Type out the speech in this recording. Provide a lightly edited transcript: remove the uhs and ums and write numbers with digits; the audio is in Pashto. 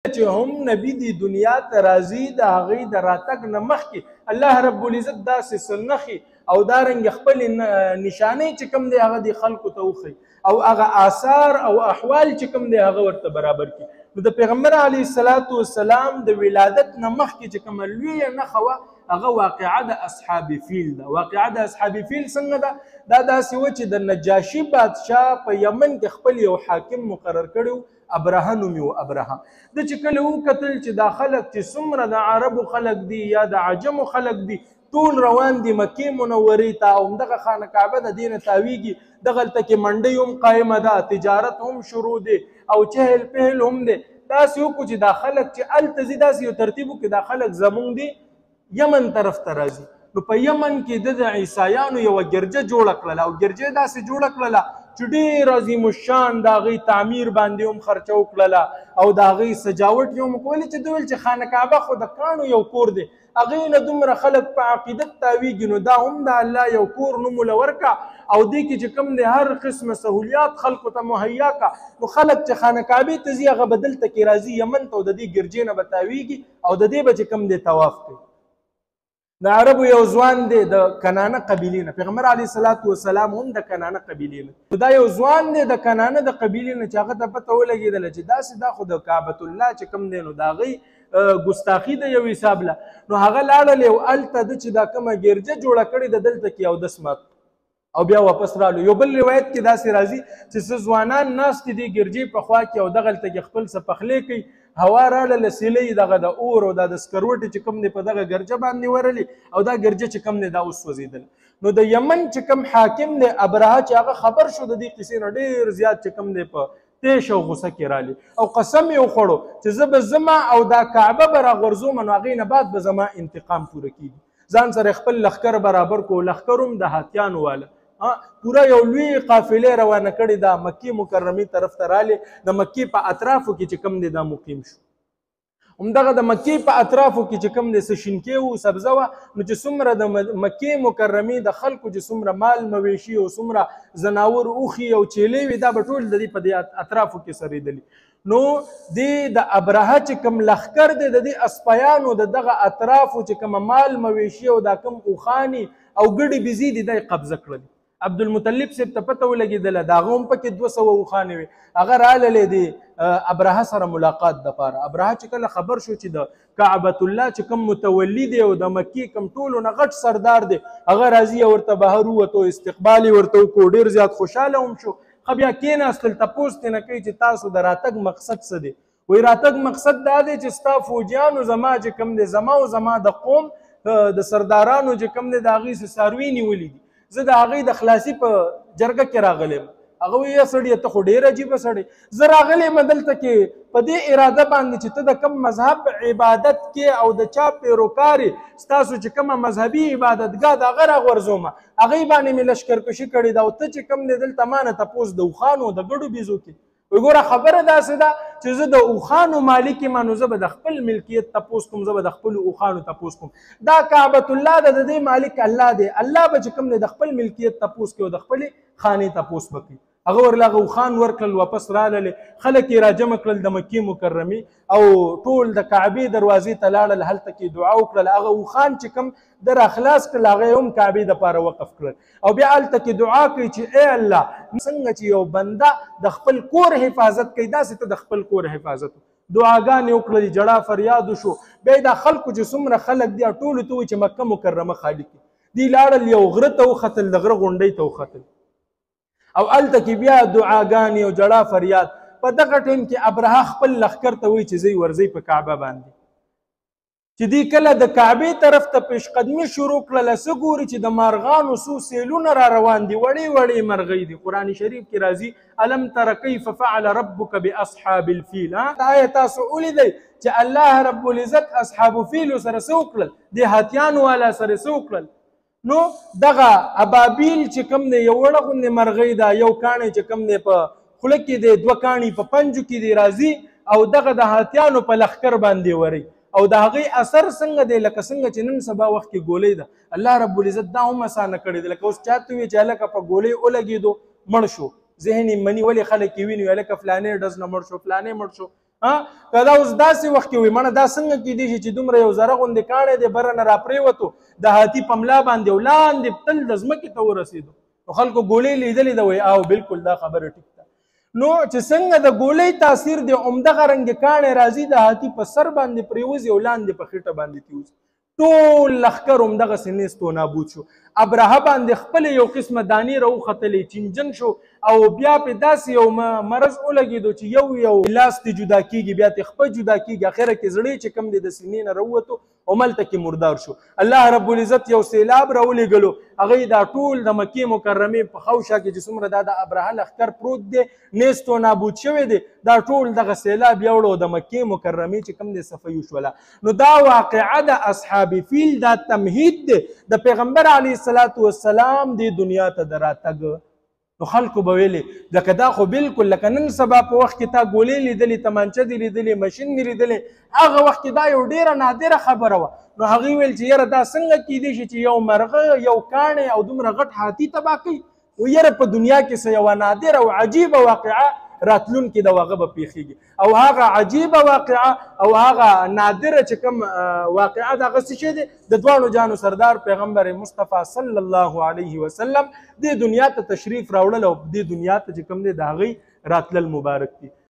چې هم نبی دی دنیا ته راځي د هغې د راتګ نه مخکې الله رب العزت داسې څه نښې او دارنګې خپلې نشانۍ چې کوم دی هغه د خلکو ته وښیي او هغه آثار او احوال چې کوم دی هغه ورته برابر کړي. نو د پیغمبر علیه الصلاة والسلام د ولادت نه مخکې چې کومه لویه نښه وه هغه واقعه د اصحاب فیل ده. واقعه د اصحاب فیل څنګه ده؟ دا داسې وه چې د نجاشي بادشاه په یمن کې خپل یو حاکم مقرر کړی و، ابرهه نومې و. ابرهه د چې کله وکتل چې دا خلک چې څومره د عربو خلک دي یا د عجمو خلک دي ټول روان دي مکې منورې ته او همدغه خانه کعبه د دې نه تاویږي، دغلته کې منډۍ هم قایمه ده، تجارت هم شروع دی او چهل پهل هم دی. داسې وکړو چې دا خلک چې هلته ځي داسې یو ترتیب وکړي دا خلک زمونږ دي یمن طرف ته راځي. نو په یمن کې د عیسایانو یوه ګرجه جوړه کړله او ګرجه داسې جوړه کړله چې ډېر عظیم الشان د هغې تعمیر باندې هم خرچه وکړله او د هغې سجاوټ یې هم وکولې چې دوی ویل چې خانه کعبه خو د کاڼو یو کور دی، هغې نه دومره خلک په عقیدت تاویږي نو دا هم د الله یو کور نوم له ورکړه او دې کې چې کوم دی هر قسمه سهولیات خلکو ته مهیا کړه. نو خلک چې خانه کعبې ته ځي هغه به دلته کې راځي یمن ته او د دې ګرجې نه به تاویږي او د دې به چې کوم دی طواف کوي. د عربو یو ځوان دی د کنانه قبیلې نه، پیغمبر علیه الصلاة والسلام هم د کنانه قبیلې نه، دا یو ځوان دی د کنانه د قبیلې نه چې هغه ته پته ولګېدله چې داسې دا خو د کعبة الله چې کوم دی نو د هغې ګستاخي د یو حساب له نو هغه لاړلې او هلته ده چې دا کومه ګرجه جوړه کړې ده دلته کې اودس مات او بیا واپس رالو. یو بل روایت کې داسې راځي چې څه ځوانان ناست دي ګرجې په خوا کې او دغلته کې خپل څه پخلی کوي، هوا راړله سیلۍ دغه د اور او دا د سکروټې چې کوم دی په دغه ګرجه باندې ورلې او دا ګرجه چې کوم دی دا اوس وځېدل. نو د یمن چې کوم حاکم دی ابرهه چې هغه خبر شو د دې کیسې نه ډېر زیات چې کوم دی په تیش او غوسه کې رالي او قسم یې وخوړو چې زه به ځمه او دا کعبه به راغورځوم نو هغې نه بعد به زما انتقام پوره کېږي. ځان سره خپل لښکر برابر کړو، لښکر هم د هاتیانو واله پوره یو لوی قافلې روانه کړې ده مکې مکرمې طرف ته رالې د مکې په اطرافو کې چې کوم دی دا مقیم شو. همدغه د مکې په اطرافو کې چې کوم دی څه شینکې و سبزه وه نو چې څومره د مکې مکرمې د خلکو چې څومره مال مویشي او څومره ځناور اوښي او چیلې وي دا به ټول د دې په دې اطرافو کې سرېدلي. نو دې د ابرهه چې کوم لښکر دی د دې اسپیانو د دغه اطرافو چې کومه مال مویشي او دا کوم اوښانې او ګډې بزې دي دا یې قبضه کړلې. عبدالمطلب صاحب ته پته ولګېدله د هغه هم پکې 200 اوښانې وې، هغه راللی د ابرهه سره ملاقات دپاره. ابرهه چې کله خبر شو چې د کعبة الله چې کوم متولي دی او د مکې کوم ټولو نه غټ سردار دی هغه راځي او ورته بهر ووتو، استقبال یې ورته وکړو، ډېر زیات خوشحاله هم شو. ښه بیا کېناستل تپوس ترې نه کوي چې تاسو د راتګ مقصد څه دی؟ وایي راتګ مقصد دا دی چې ستا فوجیانو زما چې کوم دی زما او زما د قوم د سردارانو چې کوم دی د هغې څه څاروي نیولي دي، زه د هغې د خلاصي په جرګه کې راغلی یم. هغه وایي یا سړیه ته خو ډېر عجیبه سړی، زه راغلی یم دلته کې په دې اراده باندې چې ته د کوم مذهب عبادت کې او د چا پیروکار یې ستاسو چې کومه مذهبي عبادتګاه د هغه راغورځومه هغې باندې مې لشکرکشي کړې ده او ته چې کوم دی دلته ما نه تپوس د اوښانو د ګډو بیزو کې. وایي ګوره خبره داسې ده چې زه د اوښانو مالک یم نو زه به د خپل ملکیت تپوس کوم، زه به د خپلو اوښانو تپوس کوم. دا کعبة الله ده د دې مالک الله دی، الله به چې کوم دی د خپل ملکیت تپوس کوي او د خپلې خانې تپوس به کوي. هغه ورله هغه اوښان ورکړل واپس راللې، خلک یې راجمع کړل د مکې مکرمې او ټول د کعبې دروازې ته لاړل، هلته کې دعا وکړل. هغه اوښان چې کوم د راخلاص کړل هغه یې هم کعبې دپاره وقف کړل او بیا هلته کې دعا کوي چې ای الله څنګه چې یو بنده د خپل کور حفاظت کوي داسې ته د خپل کور حفاظت. دعاګانې وکړلې، جړا فریاد وشو. بیا دا خلکو چې څومره خلک دي ټولو ته وایي چې مکه مکرمه خالي کړي. دوی لاړل یو غره ته وختل، د غره غونډۍ ته وختل او هلته کې بیا دعاګانې او جړا فریاد. په دغه ټایم کې ابرهه خپل لښکر ته وایي چې ځئ ورځئ په کعبه باندې. چې دوی کله د کعبې طرف ته پیشقدمي شروع کړله څه ګوري چې د مارغانو څو سیلونه را روان دي، وړې وړې مرغۍ دي. قرآن شریف کې راځي الم تر کیف فعل ربک باصحاب الفیل. آیا تاسو ولیدئ چې الله رب العزت اصحاب فیلو سره څه وکړل؟ د هاتیانو والا سره څه وکړل؟ نو دغه ابابیل چې کوم دی یو وړه غوندې مرغۍ ده، یو کاڼی چې کوم دی په خوله کې دی، 2 کاڼي په پنجو کې دی راځي او دغه د هاتیانو په لښکر باندې وري او د هغې اثر څنګه دی لکه څنګه چې نن سبا وخت کې ګولۍ ده. الله رب العزت دا هم اسانه کړې ده. لکه اوس چاته وي چې هلکه په ګولۍ ولګېدو مړ شو، ذهن یې مني ولې خلک یې ویني هلکه فلانې ډز نه مړ شو، فلانې مړ شو. که دا اوس داسې وخت کې وي مړه دا څنګه کیدی شي چې دومره یو زره غوندې کاڼی دی بره نه راپرېوتو د هاتي په ملا باندې او لاندې تل د ځمکې ته ورسېدو نو خلکو ګولۍ لیدلې ده وایي او بالکل دا خبره ټیک ده نو چې څنګه د ګولۍ تاثیر دی همدغه رنګې کاڼی راځي د هاتي په سر باندې پرېوځي او لاندې په خېټه باندې تېوځي ټول لښکر همدغسې نیست و نابود شو ابرهه باندې خپلې یو قسمه دانې راوختلې چینجن شو او بیا پې داسې یو مرض ولګېدو چې یو لاس دې جدا کېږي بیا تې خپه جدا کېږي اخره کې زړې چې کم دی د سینې نه راووتو هملته کې مردار شو الله رب العزت یو سیلاب راولېږلو هغوی دا ټول د مکې مکرمې په خوشا کې چې څومره دا د ابرهه لښکر پروت دی نیست و نابود شوی دی دا ټول دغه سیلاب یوړو د مکې مکرمې چې کم دی صفیو شوله نو دا واقعه د اصحاب فیل دا تمهید دی د پیغمبر علیه السلام دی دنیا ته د راتګ نو خلکو به ویلې لکه دا خو بالکل لکه نن سبا په وخت کې تا ګولۍ لیدلې تمانچه دې لیدلې مشین دې لیدلې هغه وخت کې دا یو ډېره نادره خبره وه نو هغوی ویل چې یاره دا څنګه کیدی شي چې یو مرغه یو کاڼی او دومره غټ هاتي تباه کوي و یاره په دنیا کې څه یوه نادره او عجیبه واقعه راتلونکي د هغه به پیښیږي او هغه عجیبه واقعه او هغه نادره چې کوم واقعه د هغه څه شی دی د دواړو جانو سردار پیغمبر مصطفی صلی الله علیه وسلم دې دنیا ته تشریف راوړل او دې دنیا ته چې کوم دی د هغوی راتلل مبارک دي